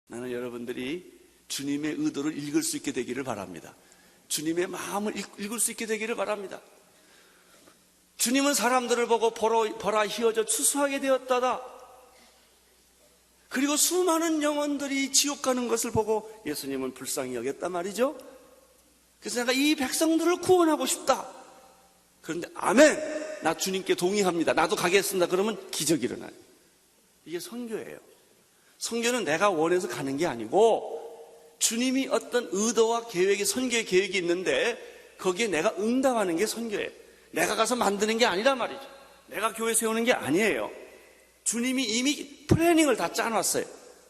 나는 여러분들이 주님의 의도를 읽을 수 있게 되기를 바랍니다. 주님의 마음을 읽을 수 있게 되기를 바랍니다. 주님은 사람들을 보고 보라 휘어져 추수하게 되었다다. 그리고 수많은 영혼들이 지옥 가는 것을 보고 예수님은 불쌍히 여겼단 말이죠. 그래서 내가 이 백성들을 구원하고 싶다. 그런데 아멘, 나 주님께 동의합니다, 나도 가겠습니다. 그러면 기적이 일어나요. 이게 선교예요. 선교는 내가 원해서 가는 게 아니고 주님이 어떤 의도와 계획이, 선교의 계획이 있는데 거기에 내가 응답하는 게 선교예요. 내가 가서 만드는 게 아니란 말이죠. 내가 교회 세우는 게 아니에요. 주님이 이미 플래닝을 다 짜놨어요.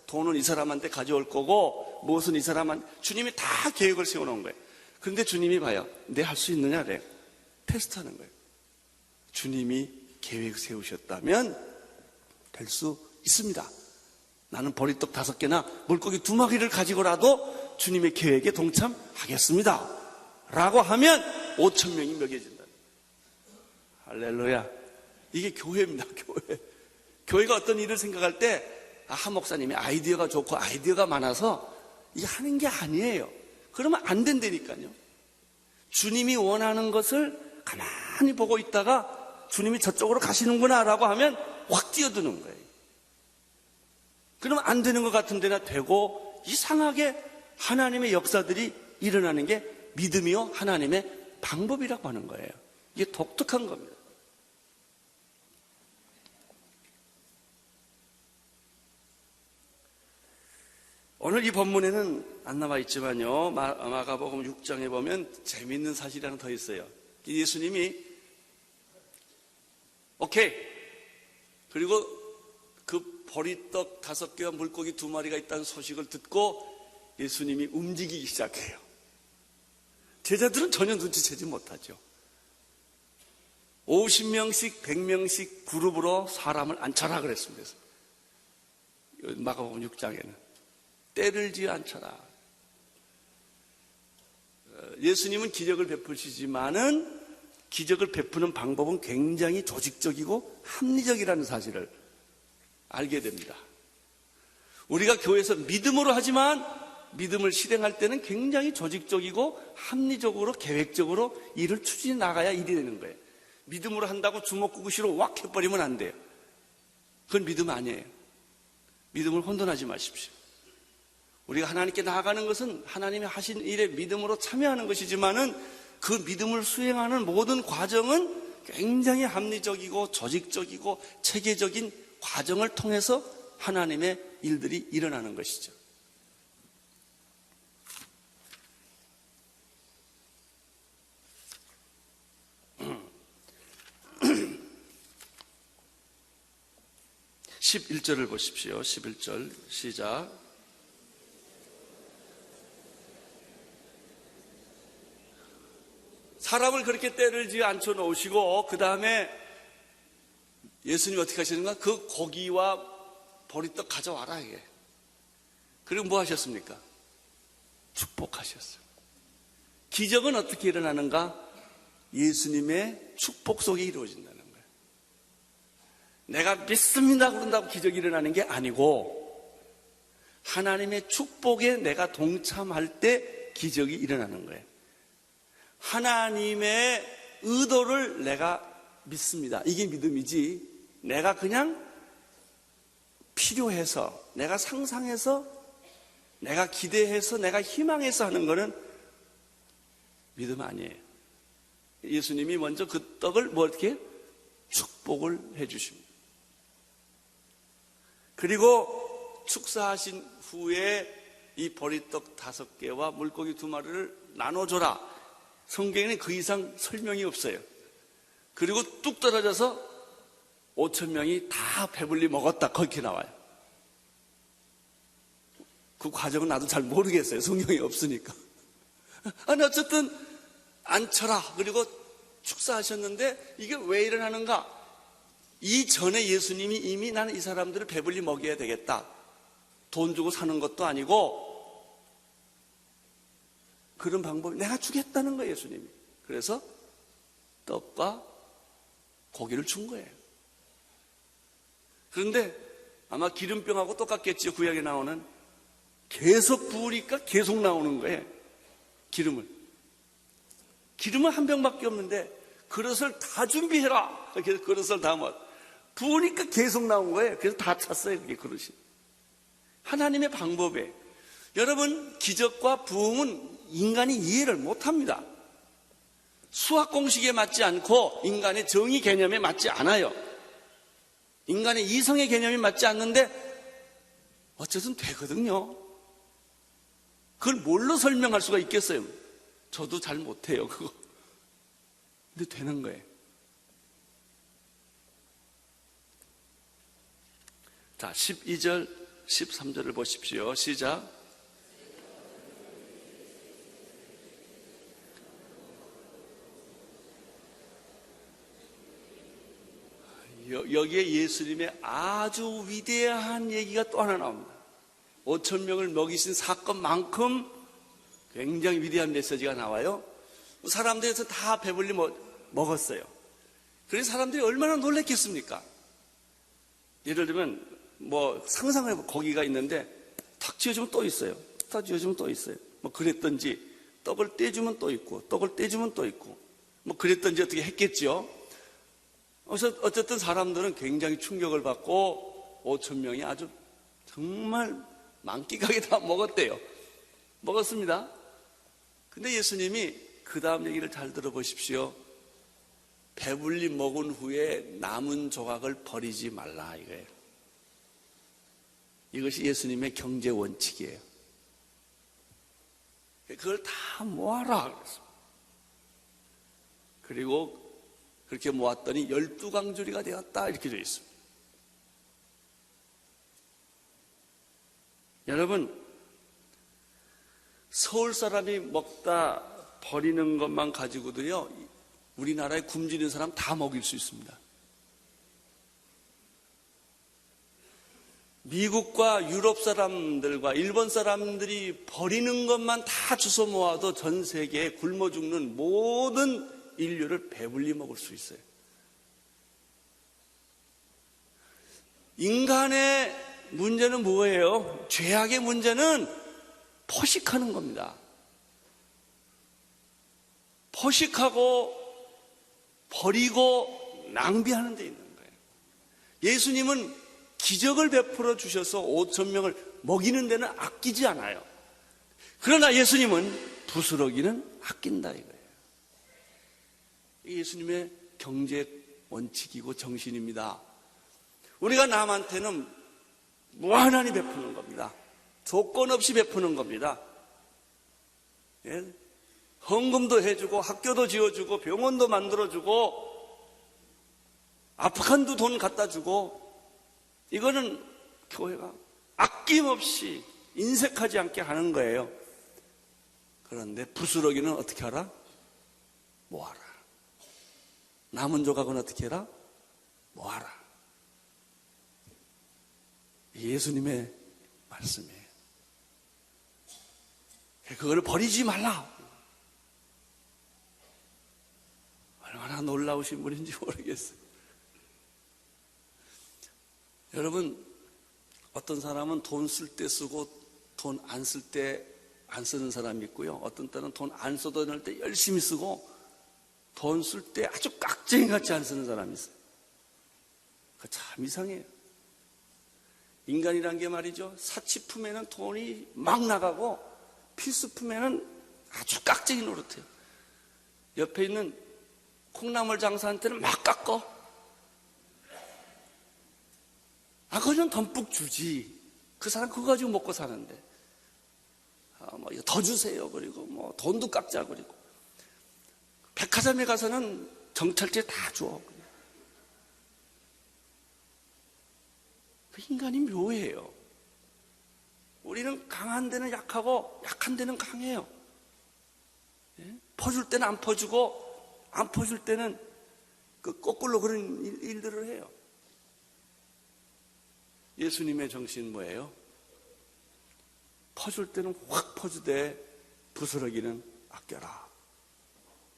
돈은 이 사람한테 가져올 거고 무엇은 이 사람한테, 주님이 다 계획을 세워놓은 거예요. 그런데 주님이 봐요. 내 할 수 있느냐? 그래요. 테스트하는 거예요. 주님이 계획 세우셨다면 될 수 있습니다. 나는 보리떡 5개나 물고기 2마리를 가지고라도 주님의 계획에 동참하겠습니다 라고 하면 5,000명이 먹여진다. 할렐루야. 이게 교회입니다. 교회가 어떤 일을 생각할 때 한 목사님이 아이디어가 좋고 아이디어가 많아서 이게 하는 게 아니에요. 그러면 안 된다니까요. 주님이 원하는 것을 가만히 보고 있다가 주님이 저쪽으로 가시는구나 라고 하면 확 뛰어드는 거예요. 그러면 안 되는 것 같은 데나 되고, 이상하게 하나님의 역사들이 일어나는 게 믿음이요 하나님의 방법이라고 하는 거예요. 이게 독특한 겁니다. 오늘 이 본문에는 안 나와 있지만요, 마가복음 6장에 보면 재미있는 사실이 하나 더 있어요. 예수님이 오케이, 그리고 그 보리떡 5개와 물고기 2마리가 있다는 소식을 듣고 예수님이 움직이기 시작해요. 제자들은 전혀 눈치채지 못하죠. 50명씩 100명씩 그룹으로 사람을 앉혀라 그랬습니다. 마가복음 6장에는 때를 지어 앉혀라. 예수님은 기적을 베푸시지만은 기적을 베푸는 방법은 굉장히 조직적이고 합리적이라는 사실을 알게 됩니다. 우리가 교회에서 믿음으로 하지만 믿음을 실행할 때는 굉장히 조직적이고 합리적으로 계획적으로 일을 추진해 나가야 일이 되는 거예요. 믿음으로 한다고 주먹구구시로 왁 해버리면 안 돼요. 그건 믿음 아니에요. 믿음을 혼돈하지 마십시오. 우리가 하나님께 나아가는 것은 하나님이 하신 일에 믿음으로 참여하는 것이지만은 그 믿음을 수행하는 모든 과정은 굉장히 합리적이고 조직적이고 체계적인 과정을 통해서 하나님의 일들이 일어나는 것이죠. (11절을) 보십시오. 11절 시작. 사람을 그렇게 때를 지어 앉혀 놓으시고 그 다음에 예수님이 어떻게 하시는가? 그 고기와 보리떡 가져와라 이게. 그리고 뭐 하셨습니까? 축복하셨어요. 기적은 어떻게 일어나는가? 예수님의 축복 속에 이루어진다는 거예요. 내가 믿습니다 그런다고 기적이 일어나는 게 아니고 하나님의 축복에 내가 동참할 때 기적이 일어나는 거예요. 하나님의 의도를 내가 믿습니다. 이게 믿음이지, 내가 그냥 필요해서, 내가 상상해서, 내가 기대해서, 내가 희망해서 하는 거는 믿음 아니에요. 예수님이 먼저 그 떡을 뭐 어떻게 축복을 해 주십니다. 그리고 축사하신 후에 이 보리떡 5개와 물고기 2마리를 나눠줘라. 성경에는 그 이상 설명이 없어요. 그리고 뚝 떨어져서 5,000명이 다 배불리 먹었다 그렇게 나와요. 그 과정은 나도 잘 모르겠어요. 성경이 없으니까. 아니 어쨌든 앉혀라 그리고 축사하셨는데 이게 왜 일어나는가? 이전에 예수님이 이미 나는 이 사람들을 배불리 먹여야 되겠다, 돈 주고 사는 것도 아니고 그런 방법이 내가 주겠다는 거예요. 예수님이. 그래서 떡과 고기를 준 거예요. 그런데 아마 기름병하고 똑같겠죠. 구약에 나오는 계속 부으니까 계속 나오는 거예요. 기름은 한 병밖에 없는데 그릇을 다 준비해라. 그래서 그릇을 다 부으니까 계속 나온 거예요. 그래서 다 찼어요. 그게 그릇이. 하나님의 방법에 여러분, 기적과 부흥은 인간이 이해를 못합니다. 수학 공식에 맞지 않고 인간의 정의 개념에 맞지 않아요. 인간의 이성의 개념이 맞지 않는데 어쨌든 되거든요. 그걸 뭘로 설명할 수가 있겠어요? 저도 잘 못해요, 그거. 근데 되는 거예요. 자, 12절, 13절을 보십시오. 시작. 여기에 예수님의 아주 위대한 얘기가 또 하나 나옵니다. 5천 명을 먹이신 사건만큼 굉장히 위대한 메시지가 나와요. 사람들에서 다 배불리 먹었어요. 그래서 사람들이 얼마나 놀랐겠습니까? 예를 들면 상상을 해보면 고기가 있는데 탁 지어주면 또 있어요. 탁 지어주면 또 있어요. 그랬던지 떡을 떼주면 또 있고 떡을 떼주면 또 있고 그랬던지 어떻게 했겠죠. 어쨌든 사람들은 굉장히 충격을 받고 5천 명이 아주 정말 만끽하게 다 먹었대요. 먹었습니다. 근데 예수님이 그 다음 얘기를 잘 들어보십시오. 배불리 먹은 후에 남은 조각을 버리지 말라 이거예요. 이것이 예수님의 경제 원칙이에요. 그걸 다 모아라 그랬습니다. 그리고 그렇게 모았더니 12강주리가 되었다 이렇게 되어 있습니다. 여러분, 서울 사람이 먹다 버리는 것만 가지고도요, 우리나라에 굶주린 사람 다 먹일 수 있습니다. 미국과 유럽 사람들과 일본 사람들이 버리는 것만 다 주워 모아도 전 세계에 굶어 죽는 모든 인류를 배불리 먹을 수 있어요. 인간의 문제는 뭐예요? 죄악의 문제는 포식하는 겁니다. 포식하고 버리고 낭비하는 데 있는 거예요. 예수님은 기적을 베풀어 주셔서 5천 명을 먹이는 데는 아끼지 않아요. 그러나 예수님은 부스러기는 아낀다 이거예요. 예수님의 경제 원칙이고 정신입니다. 우리가 남한테는 무한하니 베푸는 겁니다. 조건 없이 베푸는 겁니다. 예? 헌금도 해주고 학교도 지어주고 병원도 만들어주고 아프간도 돈 갖다 주고, 이거는 교회가 아낌없이 인색하지 않게 하는 거예요. 그런데 부스러기는 어떻게 하라? 모아라. 남은 조각은 어떻게 해라? 모아라. 예수님의 말씀이에요. 그걸 버리지 말라. 얼마나 놀라우신 분인지 모르겠어요. 여러분, 어떤 사람은 돈 쓸 때 쓰고 돈 안 쓸 때 안 쓰는 사람이 있고요. 어떤 때는 돈 안 써도 될 때 열심히 쓰고 돈 쓸 때 아주 깍쟁이같이 안 쓰는 사람이 있어요. 그거 참 이상해요. 인간이란 게 말이죠. 사치품에는 돈이 막 나가고 필수품에는 아주 깍쟁이 노릇해요. 옆에 있는 콩나물 장사한 때는 막 깎어. 그건 덤뿍 주지. 그 사람 그거 가지고 먹고 사는데. 더 주세요. 그리고 돈도 깎자. 그리고 백화점에 가서는 정찰제 다 줘. 그 인간이 묘해요. 우리는 강한 데는 약하고 약한 데는 강해요. 퍼줄 때는 안 퍼주고 안 퍼줄 때는 거꾸로 그런 일들을 해요. 예수님의 정신은 뭐예요? 퍼줄 때는 확 퍼주되 부스러기는 아껴라.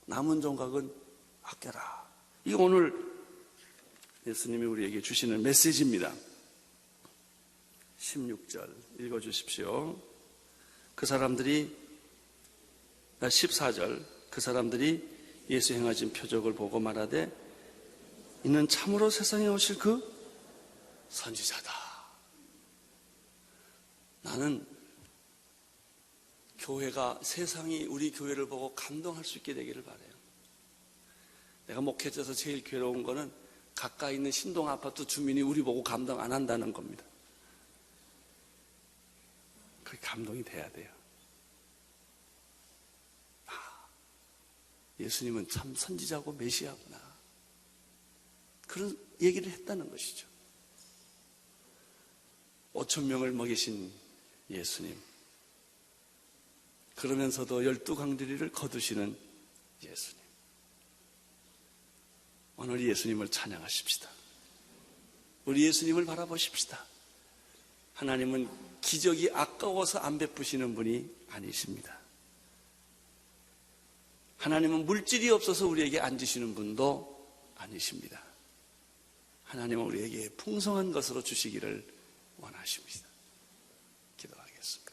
남은 조각은 아껴라. 이게 오늘 예수님이 우리에게 주시는 메시지입니다. 16절 읽어주십시오. 그 사람들이 14절 그 사람들이 예수 행하신 표적을 보고 말하되 이는 참으로 세상에 오실 그 선지자다. 나는 교회가 세상이 우리 교회를 보고 감동할 수 있게 되기를 바라요. 내가 목회자에서 제일 괴로운 거는 가까이 있는 신동 아파트 주민이 우리 보고 감동 안 한다는 겁니다. 그게 감동이 돼야 돼요. 예수님은 참 선지자고 메시아구나. 그런 얘기를 했다는 것이죠. 5,000명을 먹이신 예수님. 그러면서도 12강들이를 거두시는 예수님. 오늘 예수님을 찬양하십시다. 우리 예수님을 바라보십시다. 하나님은 기적이 아까워서 안 베푸시는 분이 아니십니다. 하나님은 물질이 없어서 우리에게 안 주시는 분도 아니십니다. 하나님은 우리에게 풍성한 것으로 주시기를 원하십니다. 기도하겠습니다.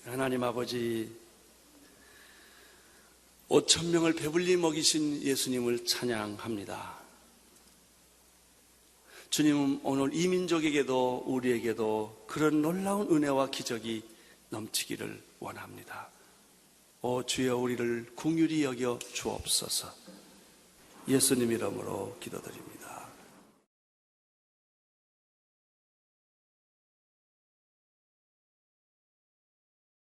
하나님 아버지, 5,000명을 배불리 먹이신 예수님을 찬양합니다. 주님은 오늘 이 민족에게도 우리에게도 그런 놀라운 은혜와 기적이 넘치기를 원합니다. 오 주여, 우리를 긍휼히 여겨 주옵소서. 예수님 이름으로 기도드립니다.